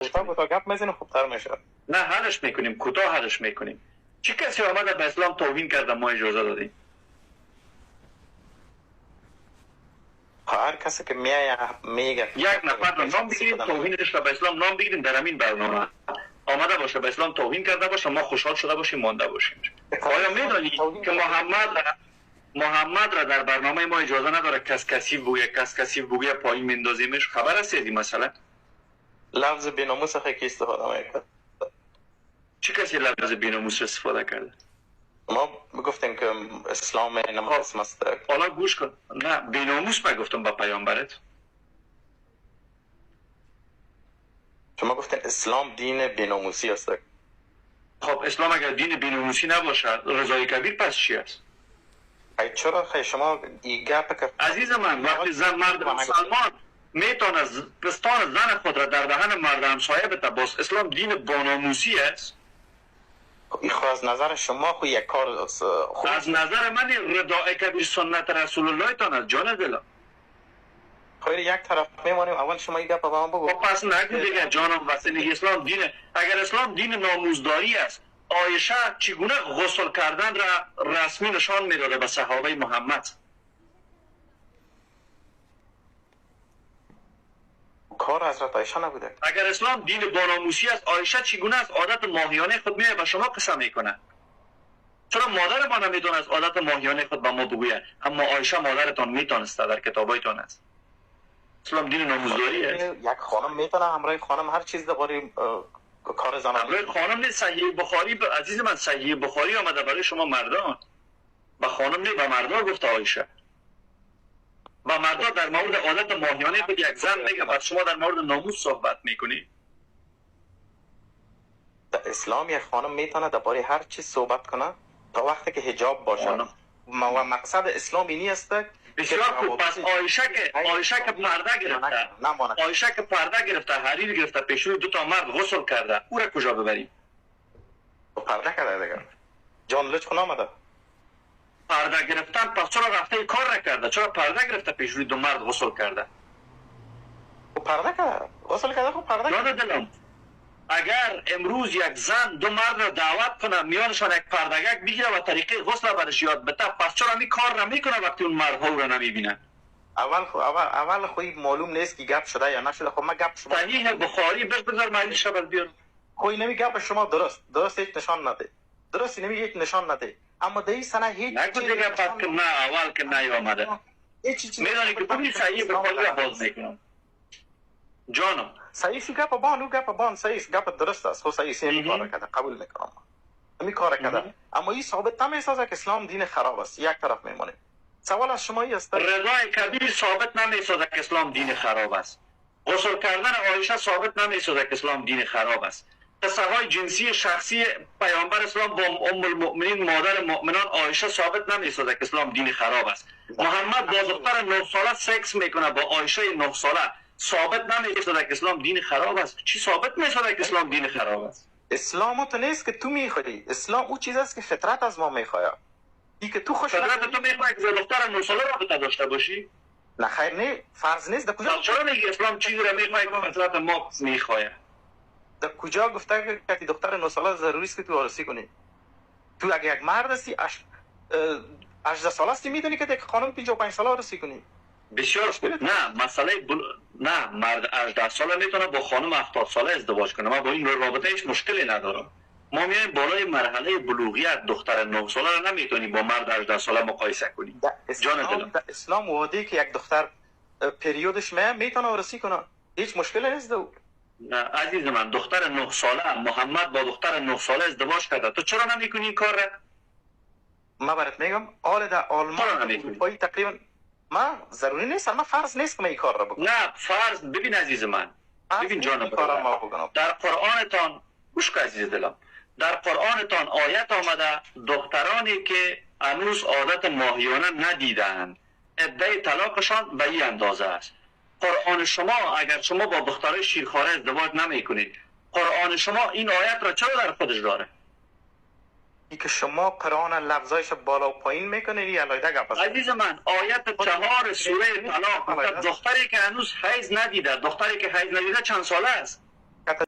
کوتاه گپ میزنیم خوبتر میشه. نه حلش میکنیم، کوتاه حلش میکنیم. چه کسی آمده به اسلام توهین کرده ما اجازه دادیم؟ هر کسی که میگه یک نفر را نام بگیریم توهینش را به اسلام نام بگیریم در همین برنامه آمده باشه به اسلام توهین کرده باشه ما خوشحال شده باشیم مانده باشیم. آیا میدانی که محمد را در برنامه ما اجازه نداره کسی بوگه پایین میندازیمش؟ خبر هستی مثلا لفظ بیناموس که استفاده میکنه؟ چه کسی لفظ بیناموس استفاده کرده؟ ما گفتیم که اسلام ناموس است. حالا گوش کن. نه بیناموس گفتم با پیامبرت. شما گفتین اسلام دین بیناموسی است. خب اسلام اگر دین بیناموسی نباشه رضای کبیر پس چی است؟ چرا شما این گپ که عزیز من وقتی مرد مسلمان میتونه پستان زن خود را در دهن مرد همسایه بده باز اسلام دین باناموسی است؟ این خو از نظر شما خو یک کار از نظر من رداء کبیر سنت رسول الله تان از جان دلم. خیر یک طرف میمانیم اول شما این گپ به من بگو. پس نگو دیگه جانم واسه اسلام دین اگر اسلام دین ناموزداری است عایشه چگونه غسل کردن را رسمی نشان میداده به صحابه محمد؟ کار حضرت عایشه نبوده. اگر اسلام دین باناموسی است عایشه چگونه از عادت ماهیانه خود میه به شما قسم میکنه؟ چرا مادر ما نمیدونه از عادت ماهیانه خود به ما بگوید اما عایشه مادرتان میتونسته در کتابایتان است؟ اسلام دین ناموزداری است. یک خانم میتونه همراه خانم هر چیز درباره کار زنان همراه خانم نیست. صحیح بخاری عزیز من صحیح بخاری آمده برای شما مردان به خانم نه به مردا گفته عایشه. با مردا در مورد عادت ماهیانه خود یک زن میگه بعد شما در مورد ناموس صحبت میکنی؟ در اسلام یک خانم میتونه درباره هر چیز صحبت کنه تا وقتی که حجاب باشه. و مقصد اسلام اینی است. بسیار خوب. پس عایشه که پرده گرفته عایشه که پرده گرفته حریر گرفته پیشوی دو تا مرد غسل کرده او را کجا ببریم؟ پرده کرده دیگه جان لچ خون آمده پرده گرفتن پس چرا رفته کار نکرده؟ چرا پرده گرفته پیشوی دو مرد غسل کرده؟ پرده کرده غسل کرده خب پرده کرده. دلم اگر امروز یک زن دو مرد را دعوت کنه میانشان یک پردگک بگیره و طریقه غسل برش یاد بده پس چرا می کار نمیکنه وقتی اون مردها رو نمیبینه؟ اول خوی معلوم نیست که گپ شده یا نشده. خب ما گپ شما صحیح بخاری بذار معنی شبل بیار. خوی نمی گپ شما درست هیچ نشان نده. درست نمی هیچ نشان نده. اما در این سنه هیچ نگو دیگه پس که نه اول که نه آمده میدانی که کمی صحیح بخاری را باز میکنم جانم. صحیح گپ بان صحیح گپ درست است. خب صحیح سی کار کرده قبول میکنم می کار کرده اما این ثابت نمیسازه که اسلام دین خراب است. یک طرف میمونه. سوال از شما است رضای کبیر ثابت نمیسازه که اسلام دین خراب است. غسل کردن عایشه ثابت نمیسازه که اسلام دین خراب است. قصه‌های جنسی شخصی پیامبر اسلام با ام المؤمنین مادر مؤمنان عایشه ثابت نمیسازه که اسلام دین خراب است. محمد با دختر 9 ساله سکس میکنه با عایشه 9 ساله ثابت نمیسازه که اسلام دین خراب است. چی ثابت میسازه که اسلام دین خراب است؟ اسلام تو نیست که تو میخوای. اسلام او چیز است که فطرت از ما میخواد. این که تو خوش فطرت تو میخوای که دختر 9 ساله رابطه داشته باشی؟ نه خیر نه فرض نیست. در کجا چرا میگی اسلام چیزی را میخواد که فطرت ما میخواد؟ در کجا گفته که دختر 9 ساله ضروری است که تو عروسی کنی؟ تو اگه یک مرد هستی 18 ساله هستی میدونی که یک خانم 55 ساله عروسی کنی؟ بسیار خوب. نه مسئله نه مرد 18 ساله میتونه با خانم 70 ساله ازدواج کنه. من با این رابطه هیچ مشکلی ندارم. ما میایم بالای مرحله بلوغیت دختر 9 ساله رو نمیتونی با مرد 18 ساله مقایسه کنی. جان دلم در اسلام وعده که یک دختر پریودش میتونه عروسی کنه هیچ مشکلی نیست. نه عزیز من دختر 9 ساله محمد با دختر 9 ساله ازدواج کرده تو چرا نمیکنی این کار را؟ ما برات میگم آل در آلمان پای تقریبا ما ضروری نیست ما فرض نیست که من این کار را بکنم. نه فرض ببین عزیز من ببین جانم در قرآنتان گوش کن عزیز دلم در قرآنتان آیت آمده دخترانی که هنوز عادت ماهیانه ندیدند عده طلاقشان به این اندازه است. قرآن شما اگر شما با دخترای شیرخواره ازدواج نمیکنید قرآن شما این آیت را چرا در خودش داره؟ ای که شما قرآن لفظایش بالا و پایین میکنید یا علیده گپ است. عزیز من آیت 4 سوره طلاق دختری که هنوز حیض ندیده چند ساله است؟